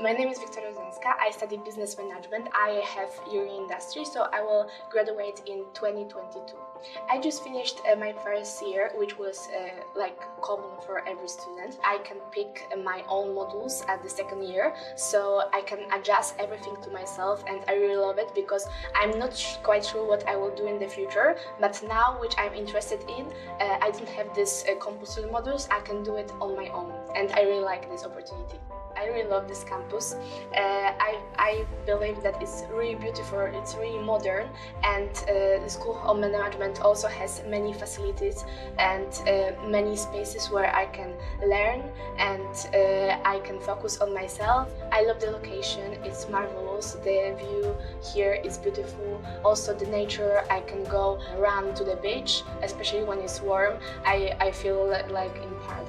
My name is Wiktoria Rozanka. I study business management. I have year in industry, so I will graduate in 2022. I just finished my first year, which was like common for every student. I can pick my own modules at the second year, so I can adjust everything to myself, and I really love it because I'm not quite sure what I will do in the future, but now which I'm interested in, I don't have this compulsory modules. I can do it on my own, and I really like this opportunity. I really love this campus. I believe that it's really beautiful, it's really modern, and the School of Management also has many facilities and many spaces where I can learn and I can focus on myself. I love the location, it's marvelous, the view here is beautiful, also the nature. I can go run to the beach, especially when it's warm. I feel like in park.